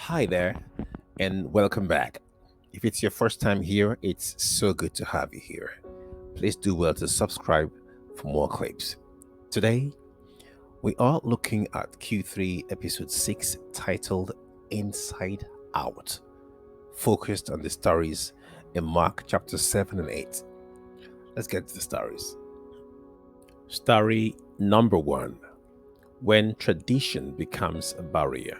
Hi there, and welcome back. If it's your first time here, it's so good to have you here. Please do well to subscribe for more clips. Today, we are looking at Q3 episode 6 titled Inside Out, focused on the stories in Mark chapter 7 and 8. Let's get to the stories. Story number 1: When tradition becomes a barrier,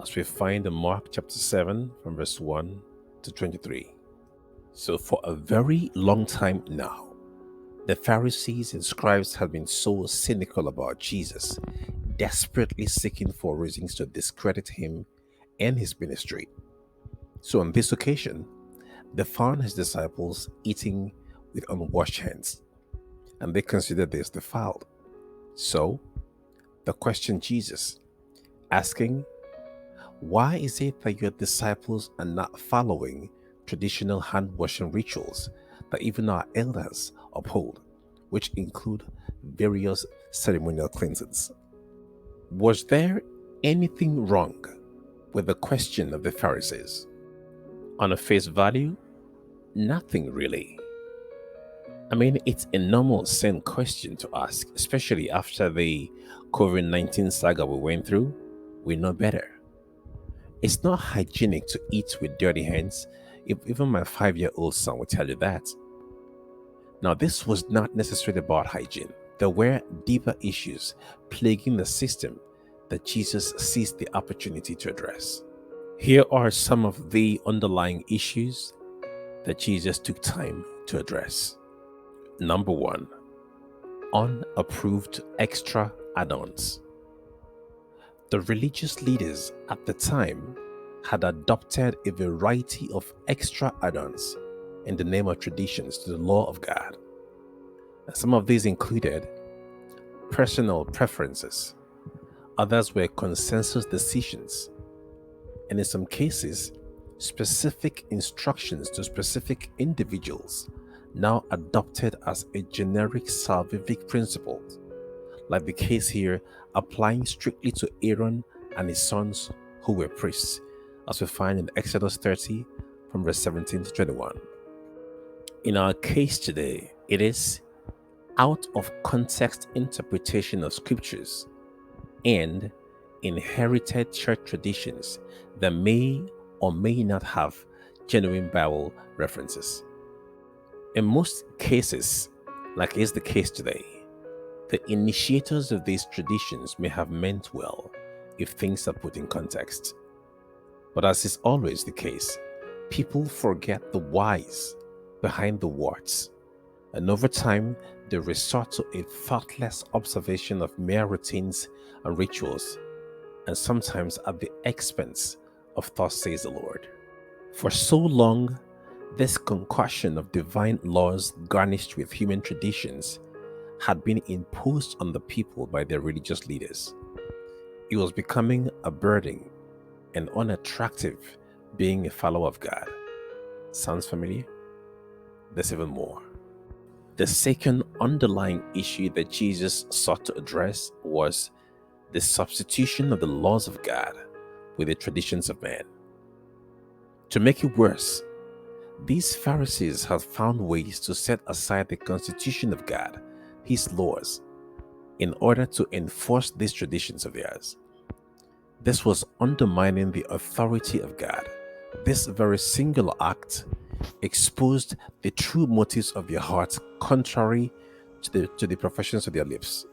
as we find in Mark chapter 7 from verse 1 to 23. So, for a very long time now, the Pharisees and scribes have been so cynical about Jesus, desperately seeking for reasons to discredit him and his ministry. So, on this occasion, they found his disciples eating with unwashed hands, and they considered this defiled. So, they questioned Jesus, asking, "Why is it that your disciples are not following traditional hand washing rituals that even our elders uphold, which include various ceremonial cleansings?" Was there anything wrong with the question of the Pharisees? On a face value, nothing really. I mean, it's a normal sane question to ask, especially after the COVID-19 saga we went through. We know better. It's not hygienic to eat with dirty hands, if even my 5-year-old son will tell you that. Now, this was not necessarily about hygiene. There were deeper issues plaguing the system that Jesus seized the opportunity to address. Here are some of the underlying issues that Jesus took time to address. Number 1: unapproved extra add ons. The religious leaders at the time had adopted a variety of extra add ons in the name of traditions to the law of God. And some of these included personal preferences, others were consensus decisions, and in some cases, specific instructions to specific individuals now adopted as a generic salvific principle, like the case here applying strictly to Aaron and his sons who were priests, as we find in Exodus 30 from verse 17 to 21. In our case today, it is out of context interpretation of scriptures and inherited church traditions that may or may not have genuine Bible references. In most cases, like is the case today, the initiators of these traditions may have meant well if things are put in context. But as is always the case, people forget the whys behind the whats, and over time they resort to a thoughtless observation of mere routines and rituals, and sometimes at the expense of "thus says the Lord." For so long, this concoction of divine laws garnished with human traditions had been imposed on the people by their religious leaders. It was becoming a burden and unattractive being a follower of God. Sounds familiar? There's even more. The second underlying issue that Jesus sought to address was the substitution of the laws of God with the traditions of man. To make it worse, these Pharisees had found ways to set aside the constitution of God, his laws, in order to enforce these traditions of theirs. This was undermining the authority of God. This very singular act exposed the true motives of their hearts contrary to the professions of their lips.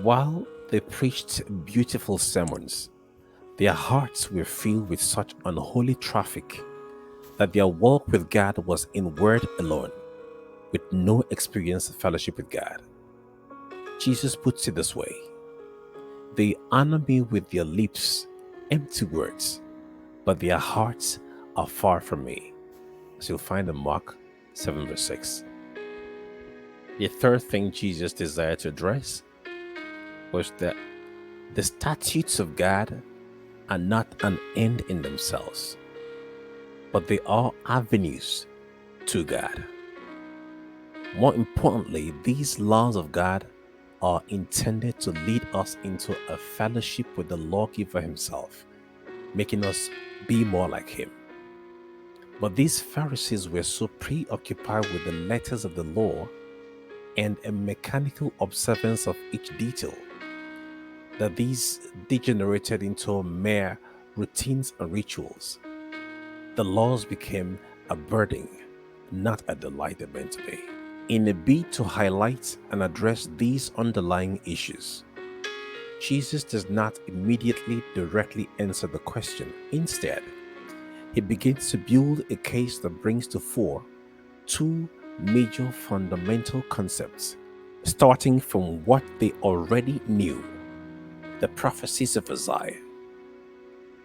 While they preached beautiful sermons, their hearts were filled with such unholy traffic that their walk with God was in word alone, with no experience of fellowship with God. Jesus puts it this way: "They honor me with their lips, empty words, but their hearts are far from me," as you'll find in Mark 7 verse 6. The third thing Jesus desired to address was that the statutes of God are not an end in themselves, but they are avenues to God. More importantly, these laws of God are intended to lead us into a fellowship with the lawgiver himself, making us be more like him. But these Pharisees were so preoccupied with the letters of the law and a mechanical observance of each detail that these degenerated into mere routines and rituals. The laws became a burden, not a delight they're meant to be. In a bid to highlight and address these underlying issues, Jesus does not immediately directly answer the question. Instead, he begins to build a case that brings to fore two major fundamental concepts, starting from what they already knew, the prophecies of Isaiah.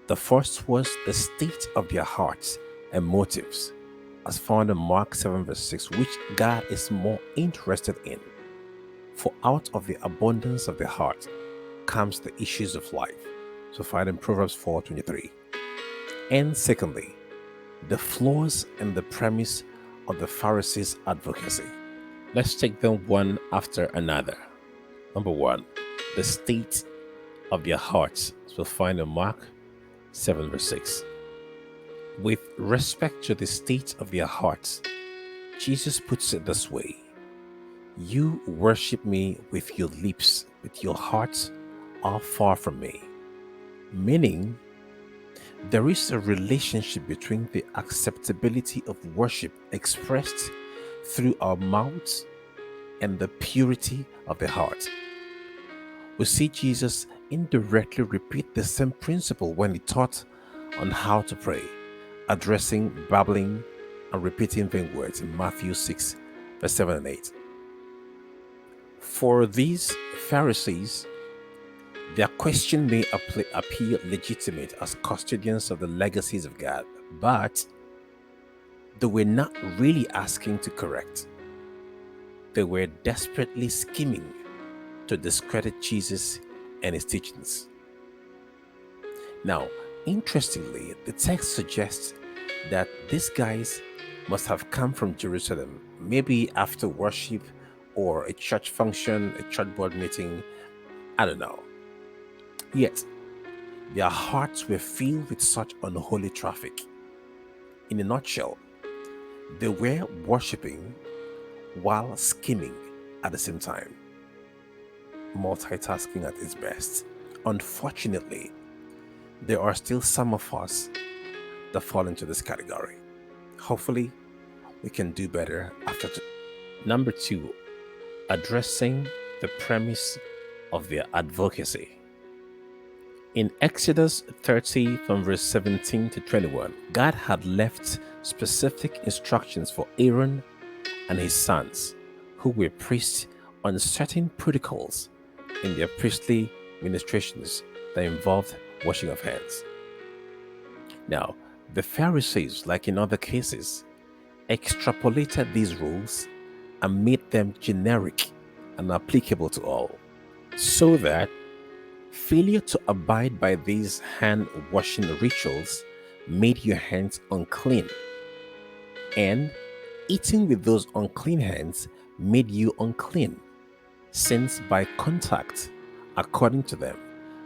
The first was the state of their hearts and motives, as found in Mark 7 verse 6, which God is more interested in. For out of the abundance of the heart comes the issues of life, so found in Proverbs 4:23. And secondly, the flaws and the premise of the Pharisees' advocacy. Let's take them one after another. Number one, the state of their hearts, as we'll find in Mark 7 verse 6. With respect to the state of their hearts, Jesus puts it this way: you worship me with your lips, but your hearts are far from me. Meaning, there is a relationship between the acceptability of worship expressed through our mouths and the purity of the heart. We see Jesus indirectly repeat the same principle when he taught on how to pray, addressing babbling and repeating vain words in Matthew 6, verse 7 and 8. For these Pharisees, their question may appear legitimate as custodians of the legacies of God, but they were not really asking to correct. They were desperately scheming to discredit Jesus and his teachings. Now, interestingly, the text suggests that these guys must have come from Jerusalem, maybe after worship or a church function, a church board meeting, I don't know. Yet, their hearts were filled with such unholy traffic. In a nutshell, they were worshipping while scheming at the same time. Multitasking at its best. Unfortunately, there are still some of us that fall into this category. Hopefully, we can do better after. Number two, addressing the premise of their advocacy. In Exodus 30 from verse 17 to 21, God had left specific instructions for Aaron and his sons, who were priests, on certain protocols in their priestly ministrations that involved washing of hands. Now, the Pharisees, like in other cases, extrapolated these rules and made them generic and applicable to all, so that failure to abide by these hand washing rituals made your hands unclean, and eating with those unclean hands made you unclean, since by contact, according to them,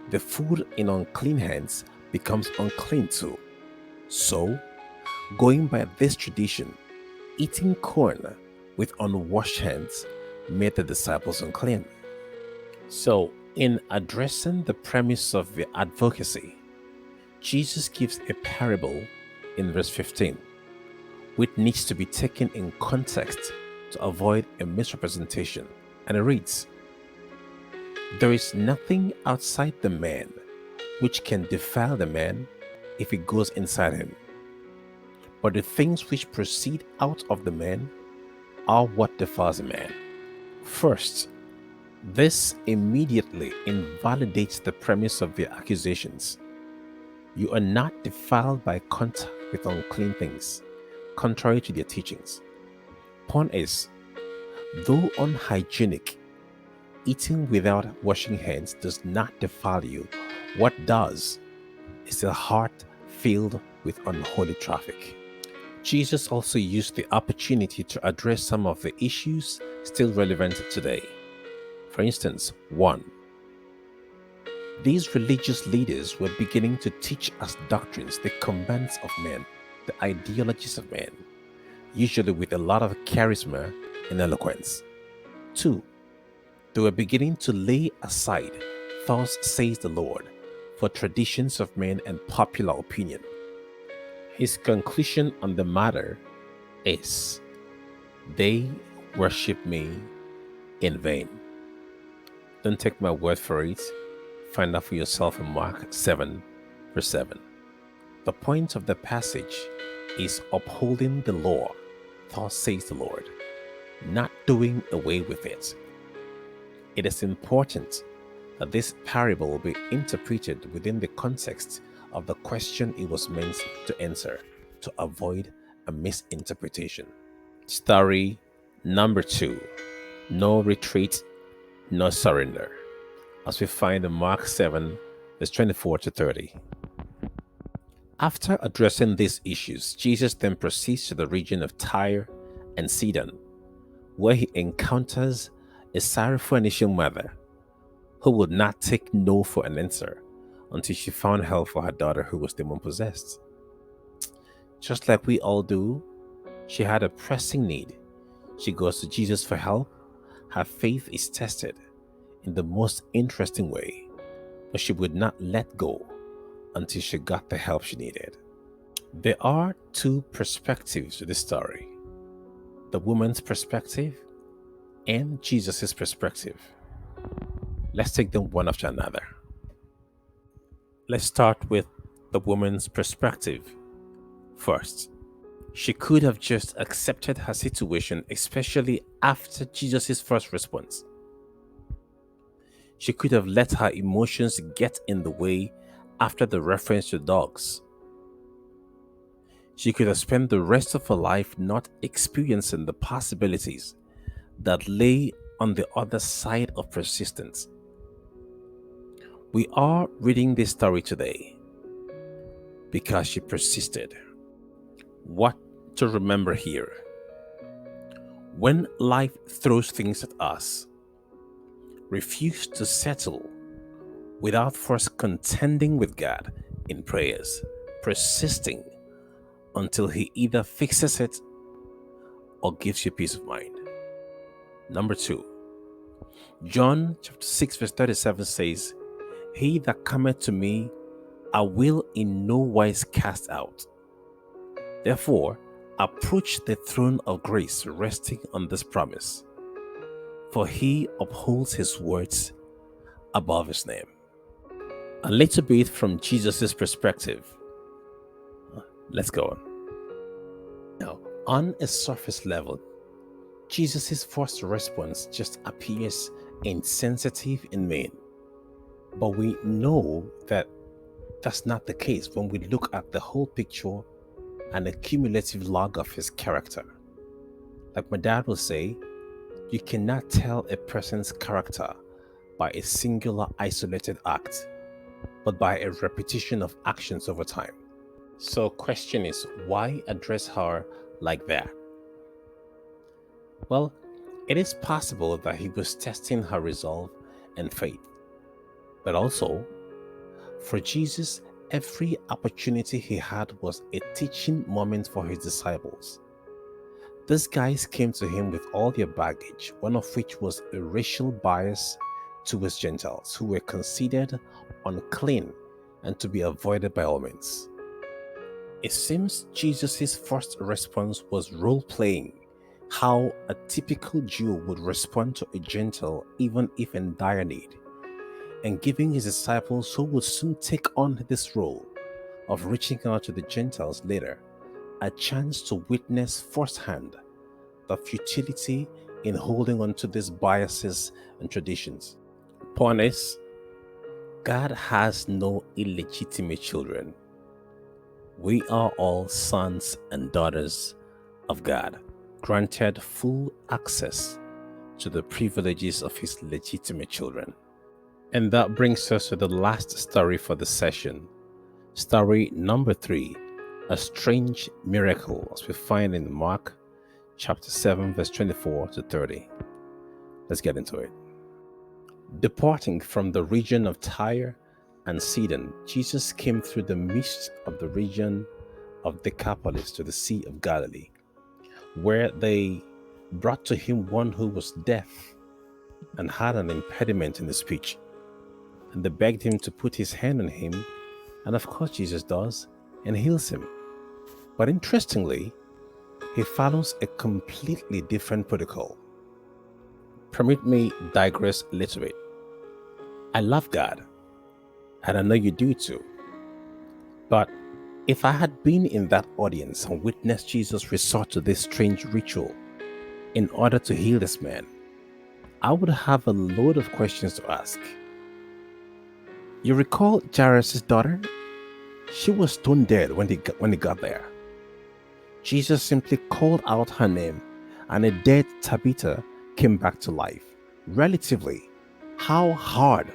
the food in unclean hands becomes unclean too. So, going by this tradition, eating corn with unwashed hands made the disciples unclean. So, in addressing the premise of the advocacy, Jesus gives a parable in verse 15, which needs to be taken in context to avoid a misrepresentation. And it reads, there is nothing outside the man which can defile the man if it goes inside him. But the things which proceed out of the man are what defiles a man. First, this immediately invalidates the premise of their accusations. You are not defiled by contact with unclean things, contrary to their teachings. Point is, though unhygienic, eating without washing hands does not defile you. What does is a heart filled with unholy traffic. Jesus also used the opportunity to address some of the issues still relevant today. For instance, 1. These religious leaders were beginning to teach us doctrines, the commands of men, the ideologies of men, usually with a lot of charisma and eloquence. 2. They were beginning to lay aside, thus says the Lord, for traditions of men and popular opinion. His conclusion on the matter is, they worship me in vain. Don't take my word for it. Find out for yourself in Mark 7, verse 7. The point of the passage is upholding the law, thus says the Lord, not doing away with it. It is important that this parable be interpreted within the context of the question it was meant to answer, to avoid a misinterpretation. Story number 2, no retreat, no surrender, as we find in Mark 7, verse 24 to 30. After addressing these issues, Jesus then proceeds to the region of Tyre and Sidon, where he encounters a Syro-Phoenician mother who would not take no for an answer until she found help for her daughter who was demon-possessed. Just like we all do, she had a pressing need. She goes to Jesus for help. Her faith is tested in the most interesting way, but she would not let go until she got the help she needed. There are two perspectives to this story: the woman's perspective and Jesus' perspective. Let's take them one after another. Let's start with the woman's perspective first. She could have just accepted her situation, especially after Jesus' first response. She could have let her emotions get in the way after the reference to dogs. She could have spent the rest of her life not experiencing the possibilities that lay on the other side of persistence. We are reading this story today because she persisted. What to remember here: when life throws things at us, refuse to settle without first contending with God in prayers, persisting until He either fixes it or gives you peace of mind. Number 2, John chapter 6 verse 37 says, "He that cometh to me, I will in no wise cast out." Therefore, approach the throne of grace resting on this promise, for He upholds His words above His name. A little bit from Jesus' perspective. Let's go on. Now, on a surface level, Jesus' first response just appears insensitive and mean. But we know that that's not the case when we look at the whole picture and a cumulative log of his character. Like my dad will say, you cannot tell a person's character by a singular isolated act, but by a repetition of actions over time. So question is, why address her like that? Well, it is possible that he was testing her resolve and faith. But also, for Jesus, every opportunity he had was a teaching moment for his disciples. These guys came to him with all their baggage, one of which was a racial bias towards Gentiles who were considered unclean and to be avoided by all means. It seems Jesus' first response was role-playing how a typical Jew would respond to a Gentile even if in dire need, and giving his disciples, who would soon take on this role of reaching out to the Gentiles later, a chance to witness firsthand the futility in holding on to these biases and traditions. Point is, God has no illegitimate children. We are all sons and daughters of God, granted full access to the privileges of His legitimate children. And that brings us to the last story for the session. Story number 3, a strange miracle, as we find in Mark chapter 7, verse 24 to 30. Let's get into it. Departing from the region of Tyre and Sidon, Jesus came through the midst of the region of Decapolis to the Sea of Galilee, where they brought to him one who was deaf and had an impediment in his speech. And they begged him to put his hand on him, and of course Jesus does, and heals him. But interestingly, he follows a completely different protocol. Permit me digress a little bit. I love God, and I know you do too. But if I had been in that audience and witnessed Jesus resort to this strange ritual in order to heal this man, I would have a load of questions to ask. You recall Jairus' daughter? She was stone dead when he got there. Jesus simply called out her name, and a dead Tabitha came back to life. Relatively, how hard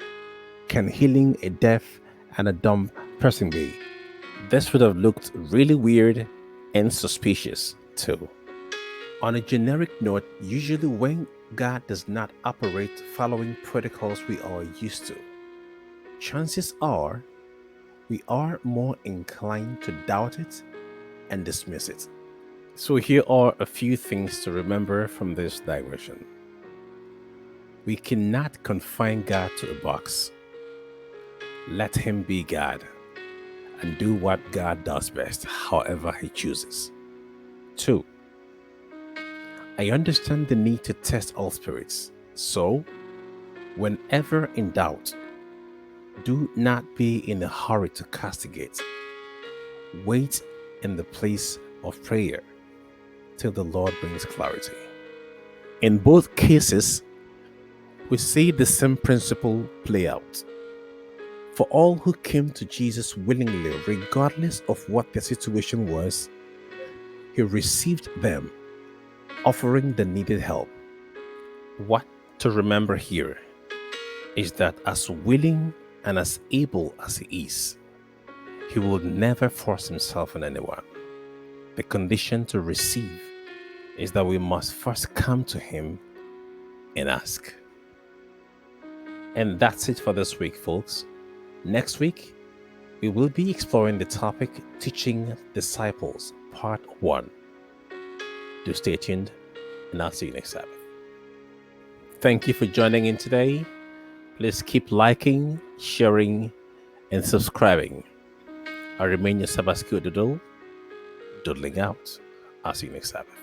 can healing a deaf and a dumb person be? This would have looked really weird and suspicious too. On a generic note, usually when God does not operate following protocols we are used to, chances are we are more inclined to doubt it and dismiss it. So here are a few things to remember from this digression. We cannot confine God to a box. Let him be God and do what God does best, however he chooses. 2. I understand the need to test all spirits. So, whenever in doubt, do not be in a hurry to castigate. Wait in the place of prayer till the Lord brings clarity. In both cases, we see the same principle play out. For all who came to Jesus willingly, regardless of what their situation was, he received them, offering the needed help. What to remember here is that as willing and as able as he is, he will never force himself on anyone. The condition to receive is that we must first come to him and ask. And that's it for this week, folks. Next week, we will be exploring the topic Teaching Disciples, Part 1. Do stay tuned, and I'll see you next Sabbath. Thank you for joining in today. Please keep liking, sharing, and subscribing. I remain your Sabbath Q Doodle, doodling out. I'll see you next Sabbath.